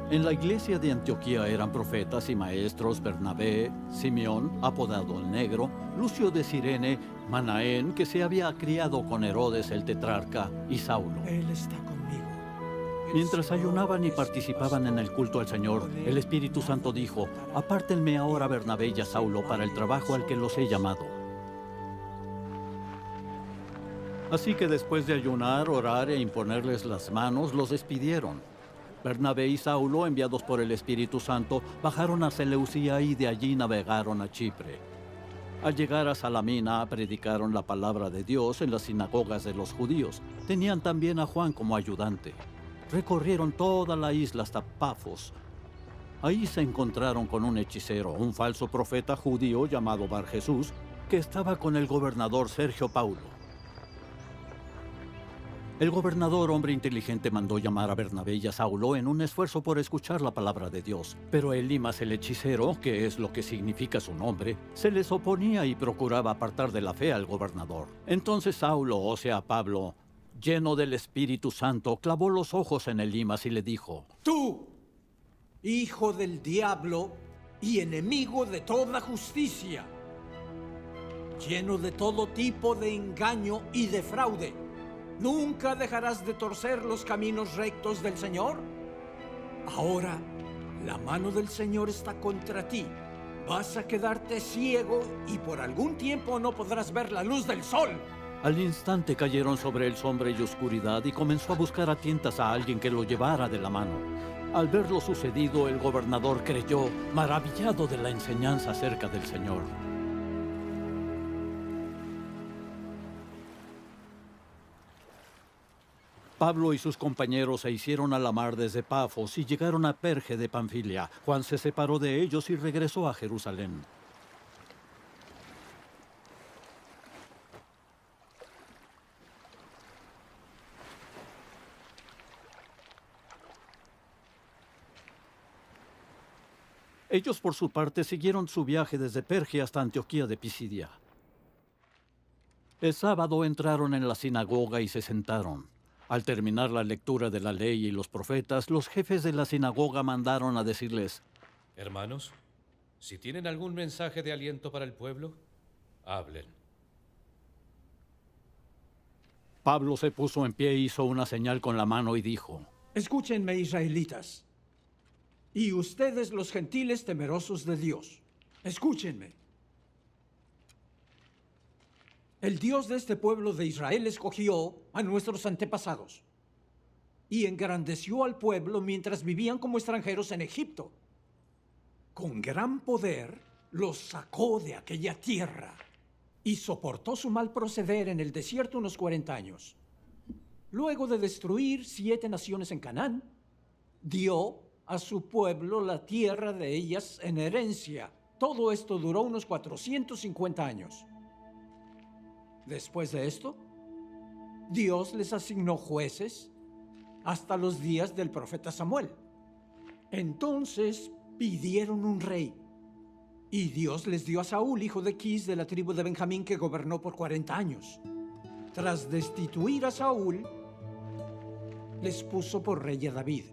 En la iglesia de Antioquía eran profetas y maestros Bernabé, Simeón, apodado el Negro, Lucio de Cirene, Manaén, que se había criado con Herodes el tetrarca, y Saulo. Él está conmigo. Mientras ayunaban y participaban en el culto al Señor, el Espíritu Santo dijo: «Apártenme ahora a Bernabé y a Saulo para el trabajo al que los he llamado». Así que después de ayunar, orar e imponerles las manos, los despidieron. Bernabé y Saulo, enviados por el Espíritu Santo, bajaron a Seleucía y de allí navegaron a Chipre. Al llegar a Salamina, predicaron la palabra de Dios en las sinagogas de los judíos. Tenían también a Juan como ayudante. Recorrieron toda la isla hasta Pafos. Ahí se encontraron con un hechicero, un falso profeta judío llamado Bar Jesús, que estaba con el gobernador Sergio Paulo. El gobernador, hombre inteligente, mandó llamar a Bernabé y a Saulo en un esfuerzo por escuchar la palabra de Dios. Pero Elimas el hechicero, que es lo que significa su nombre, se les oponía y procuraba apartar de la fe al gobernador. Entonces Saulo, o sea Pablo, lleno del Espíritu Santo, clavó los ojos en Elimas y le dijo: Tú, hijo del diablo y enemigo de toda justicia, lleno de todo tipo de engaño y de fraude, ¿nunca dejarás de torcer los caminos rectos del Señor? Ahora, la mano del Señor está contra ti. Vas a quedarte ciego y por algún tiempo no podrás ver la luz del sol. Al instante cayeron sobre él sombra y oscuridad y comenzó a buscar a tientas a alguien que lo llevara de la mano. Al ver lo sucedido, el gobernador creyó, maravillado de la enseñanza acerca del Señor. Pablo y sus compañeros se hicieron a la mar desde Pafos y llegaron a Perge de Panfilia. Juan se separó de ellos y regresó a Jerusalén. Ellos, por su parte, siguieron su viaje desde Perge hasta Antioquía de Pisidia. El sábado entraron en la sinagoga y se sentaron. Al terminar la lectura de la ley y los profetas, los jefes de la sinagoga mandaron a decirles: Hermanos, si tienen algún mensaje de aliento para el pueblo, hablen. Pablo se puso en pie, hizo una señal con la mano y dijo: Escúchenme, israelitas, y ustedes los gentiles temerosos de Dios, escúchenme. El Dios de este pueblo de Israel escogió a nuestros antepasados y engrandeció al pueblo mientras vivían como extranjeros en Egipto. Con gran poder los sacó de aquella tierra y soportó su mal proceder en el desierto unos 40 años. Luego de destruir 7 naciones en Canaán, dio a su pueblo la tierra de ellas en herencia. Todo esto duró unos 450 años. Después de esto, Dios les asignó jueces hasta los días del profeta Samuel. Entonces pidieron un rey, y Dios les dio a Saúl, hijo de Quis, de la tribu de Benjamín, que gobernó por 40 años. Tras destituir a Saúl, les puso por rey a David,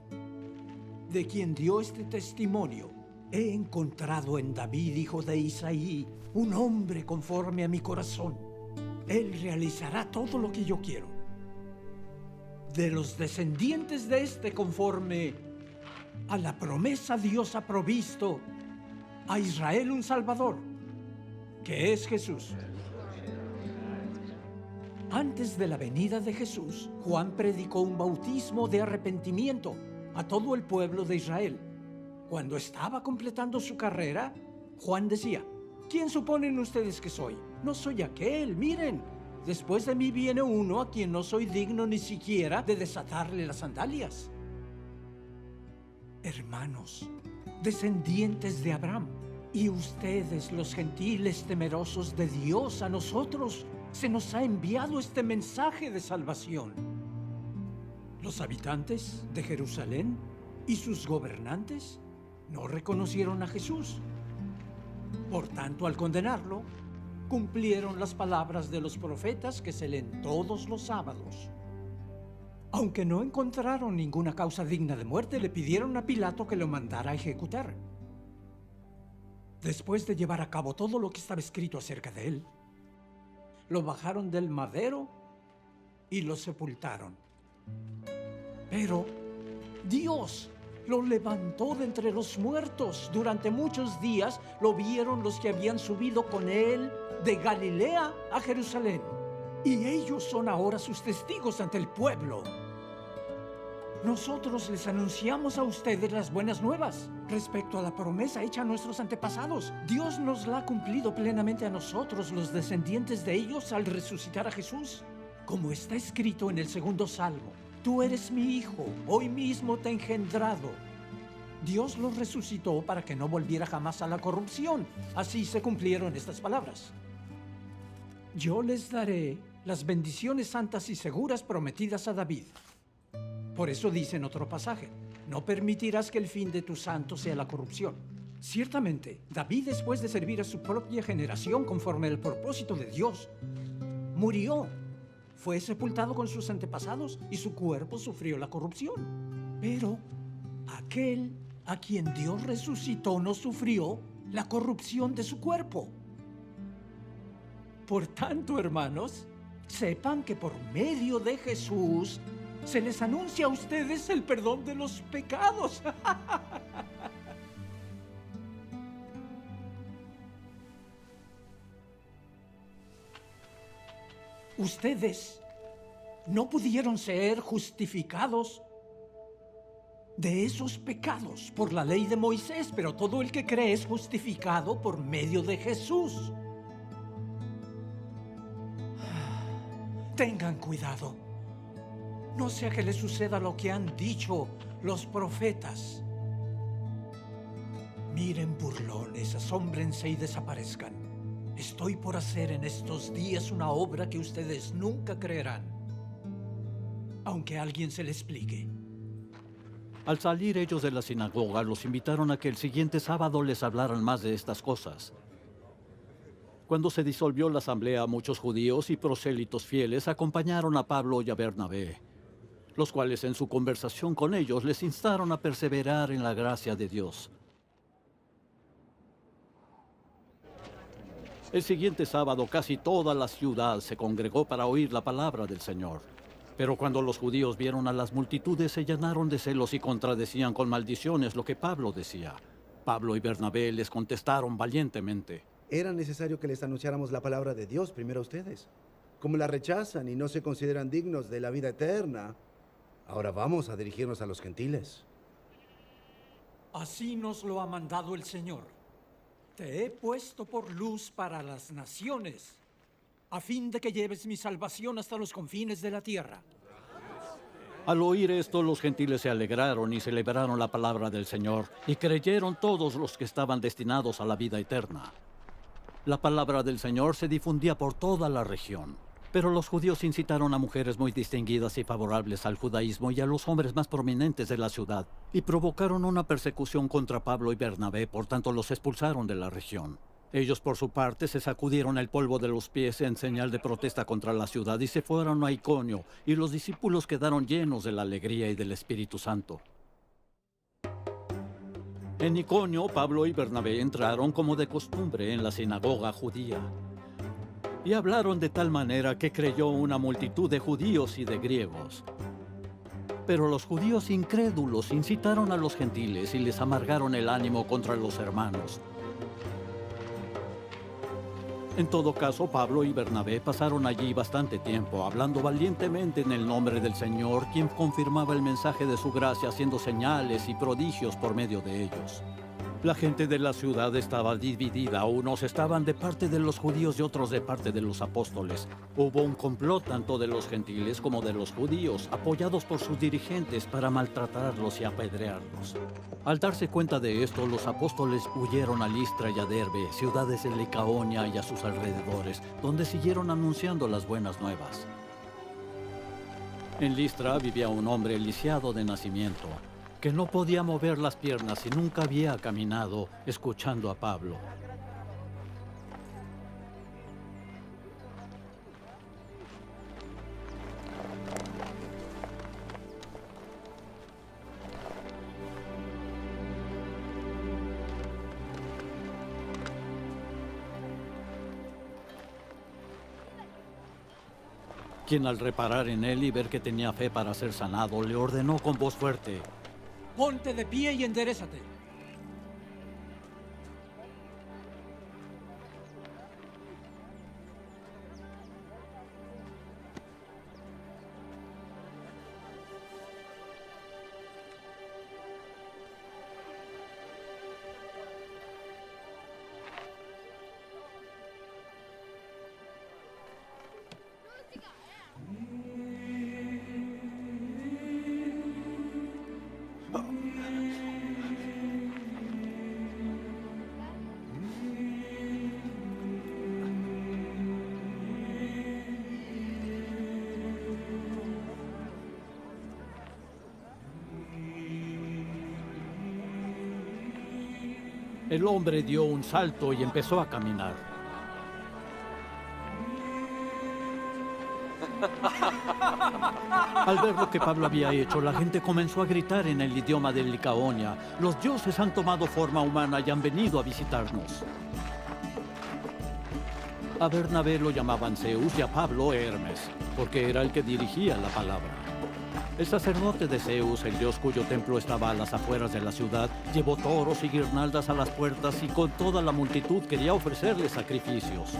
de quien dio este testimonio: he encontrado en David, hijo de Isaí, un hombre conforme a mi corazón. Él realizará todo lo que yo quiero. De los descendientes de este, conforme a la promesa, Dios ha provisto a Israel un Salvador, que es Jesús. Antes de la venida de Jesús, Juan predicó un bautismo de arrepentimiento a todo el pueblo de Israel. Cuando estaba completando su carrera, Juan decía: ¿quién suponen ustedes que soy? No soy aquel, miren. Después de mí viene uno a quien no soy digno ni siquiera de desatarle las sandalias. Hermanos, descendientes de Abraham, y ustedes, los gentiles temerosos de Dios, a nosotros se nos ha enviado este mensaje de salvación. Los habitantes de Jerusalén y sus gobernantes no reconocieron a Jesús. Por tanto, al condenarlo, cumplieron las palabras de los profetas que se leen todos los sábados. Aunque no encontraron ninguna causa digna de muerte, le pidieron a Pilato que lo mandara a ejecutar. Después de llevar a cabo todo lo que estaba escrito acerca de él, lo bajaron del madero y lo sepultaron. Pero Dios lo levantó de entre los muertos. Durante muchos días lo vieron los que habían subido con él de Galilea a Jerusalén. Y ellos son ahora sus testigos ante el pueblo. Nosotros les anunciamos a ustedes las buenas nuevas respecto a la promesa hecha a nuestros antepasados. Dios nos la ha cumplido plenamente a nosotros, los descendientes de ellos, al resucitar a Jesús. Como está escrito en el segundo salmo: tú eres mi hijo, hoy mismo te he engendrado. Dios los resucitó para que no volviera jamás a la corrupción. Así se cumplieron estas palabras: yo les daré las bendiciones santas y seguras prometidas a David. Por eso dice en otro pasaje: no permitirás que el fin de tu santo sea la corrupción. Ciertamente, David, después de servir a su propia generación conforme al propósito de Dios, murió. Fue sepultado con sus antepasados y su cuerpo sufrió la corrupción. Pero aquel a quien Dios resucitó no sufrió la corrupción de su cuerpo. Por tanto, hermanos, sepan que por medio de Jesús se les anuncia a ustedes el perdón de los pecados. Ustedes no pudieron ser justificados de esos pecados por la ley de Moisés, pero todo el que cree es justificado por medio de Jesús. Tengan cuidado. No sea que les suceda lo que han dicho los profetas. Miren, burlones, asómbrense y desaparezcan. Estoy por hacer en estos días una obra que ustedes nunca creerán, aunque alguien se le explique. Al salir ellos de la sinagoga, los invitaron a que el siguiente sábado les hablaran más de estas cosas. Cuando se disolvió la asamblea, muchos judíos y prosélitos fieles acompañaron a Pablo y a Bernabé, los cuales en su conversación con ellos les instaron a perseverar en la gracia de Dios. El siguiente sábado casi toda la ciudad se congregó para oír la palabra del Señor. Pero cuando los judíos vieron a las multitudes, se llenaron de celos y contradecían con maldiciones lo que Pablo decía. Pablo y Bernabé les contestaron valientemente: era necesario que les anunciáramos la palabra de Dios primero a ustedes. Como la rechazan y no se consideran dignos de la vida eterna, ahora vamos a dirigirnos a los gentiles. Así nos lo ha mandado el Señor. Te he puesto por luz para las naciones, a fin de que lleves mi salvación hasta los confines de la tierra. Al oír esto, los gentiles se alegraron y celebraron la palabra del Señor, y creyeron todos los que estaban destinados a la vida eterna. La palabra del Señor se difundía por toda la región. Pero los judíos incitaron a mujeres muy distinguidas y favorables al judaísmo y a los hombres más prominentes de la ciudad, y provocaron una persecución contra Pablo y Bernabé, por tanto los expulsaron de la región. Ellos, por su parte, se sacudieron el polvo de los pies en señal de protesta contra la ciudad y se fueron a Iconio, y los discípulos quedaron llenos de la alegría y del Espíritu Santo. En Iconio, Pablo y Bernabé entraron como de costumbre en la sinagoga judía. Y hablaron de tal manera que creyó una multitud de judíos y de griegos. Pero los judíos incrédulos incitaron a los gentiles y les amargaron el ánimo contra los hermanos. En todo caso, Pablo y Bernabé pasaron allí bastante tiempo, hablando valientemente en el nombre del Señor, quien confirmaba el mensaje de su gracia, haciendo señales y prodigios por medio de ellos. La gente de la ciudad estaba dividida, unos estaban de parte de los judíos y otros de parte de los apóstoles. Hubo un complot tanto de los gentiles como de los judíos, apoyados por sus dirigentes para maltratarlos y apedrearlos. Al darse cuenta de esto, los apóstoles huyeron a Listra y a Derbe, ciudades de Licaonia y a sus alrededores, donde siguieron anunciando las buenas nuevas. En Listra vivía un hombre lisiado de nacimiento, que no podía mover las piernas y nunca había caminado, escuchando a Pablo. quien al reparar en él y ver que tenía fe para ser sanado, le ordenó con voz fuerte: Ponte de pie y enderézate. El hombre dio un salto y empezó a caminar. Al ver lo que Pablo había hecho, la gente comenzó a gritar en el idioma de Licaonia: los dioses han tomado forma humana y han venido a visitarnos. A Bernabé lo llamaban Zeus y a Pablo Hermes, porque era el que dirigía la palabra. El sacerdote de Zeus, el dios cuyo templo estaba a las afueras de la ciudad, llevó toros y guirnaldas a las puertas y con toda la multitud quería ofrecerle sacrificios.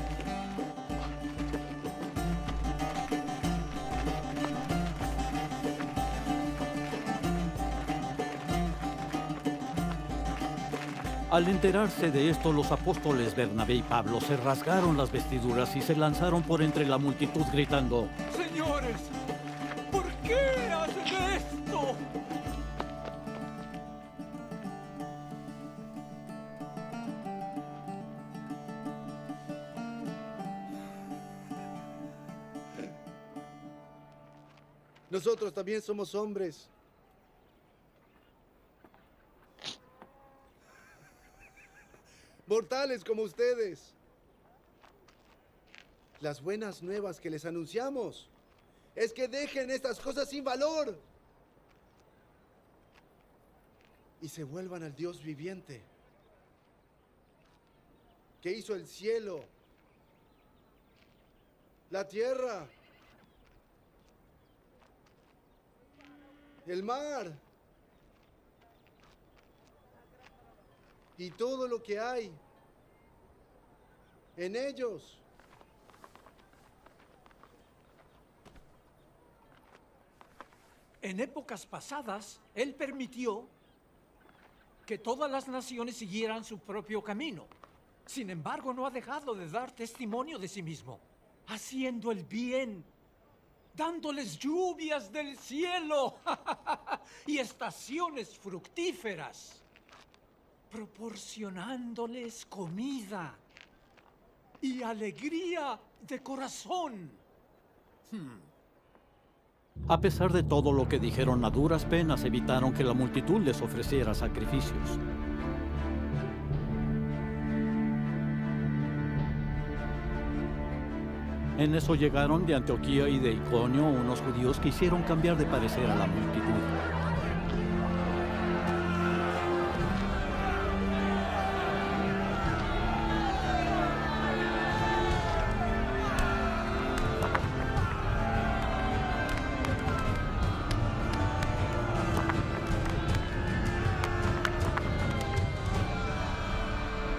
Al enterarse de esto, los apóstoles Bernabé y Pablo se rasgaron las vestiduras y se lanzaron por entre la multitud gritando: Señores, ¿por qué hacen esto? Nosotros también somos hombres. Mortales como ustedes. Las buenas nuevas que les anunciamos es que dejen estas cosas sin valor y se vuelvan al Dios viviente, que hizo el cielo, la tierra, el mar y todo lo que hay en ellos. En épocas pasadas, Él permitió que todas las naciones siguieran su propio camino. Sin embargo, no ha dejado de dar testimonio de sí mismo, haciendo el bien, dándoles lluvias del cielo y estaciones fructíferas, proporcionándoles comida y alegría de corazón. A pesar de todo lo que dijeron, a duras penas evitaron que la multitud les ofreciera sacrificios. En eso llegaron de Antioquía y de Iconio unos judíos que hicieron cambiar de parecer a la multitud.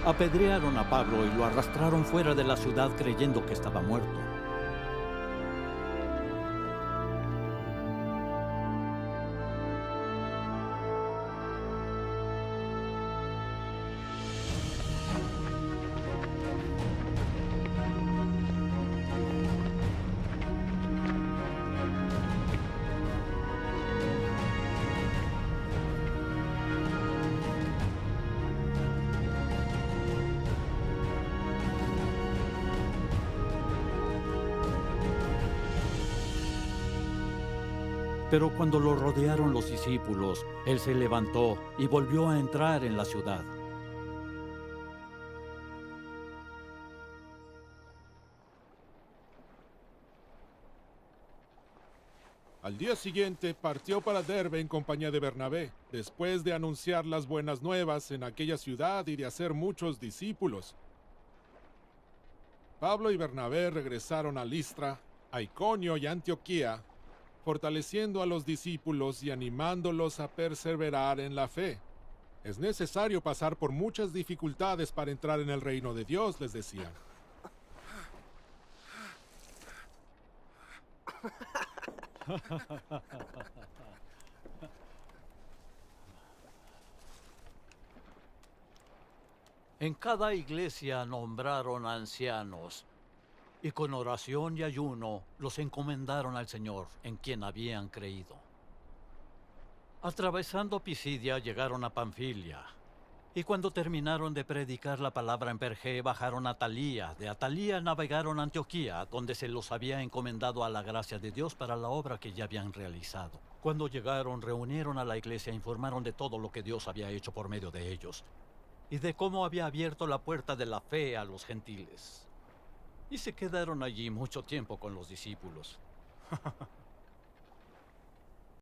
Apedrearon a Pablo y lo arrastraron fuera de la ciudad creyendo que estaba muerto. Pero cuando lo rodearon los discípulos, él se levantó y volvió a entrar en la ciudad. Al día siguiente partió para Derbe en compañía de Bernabé, después de anunciar las buenas nuevas en aquella ciudad y de hacer muchos discípulos. Pablo y Bernabé regresaron a Listra, a Iconio y Antioquía, fortaleciendo a los discípulos y animándolos a perseverar en la fe. Es necesario pasar por muchas dificultades para entrar en el reino de Dios, les decía. En cada iglesia nombraron ancianos y con oración y ayuno los encomendaron al Señor, en quien habían creído. Atravesando Pisidia llegaron a Panfilia, y cuando terminaron de predicar la palabra en Perge, bajaron a Atalía. De Atalía navegaron a Antioquía, donde se los había encomendado a la gracia de Dios para la obra que ya habían realizado. Cuando llegaron, reunieron a la iglesia e informaron de todo lo que Dios había hecho por medio de ellos, y de cómo había abierto la puerta de la fe a los gentiles. Y se quedaron allí mucho tiempo con los discípulos.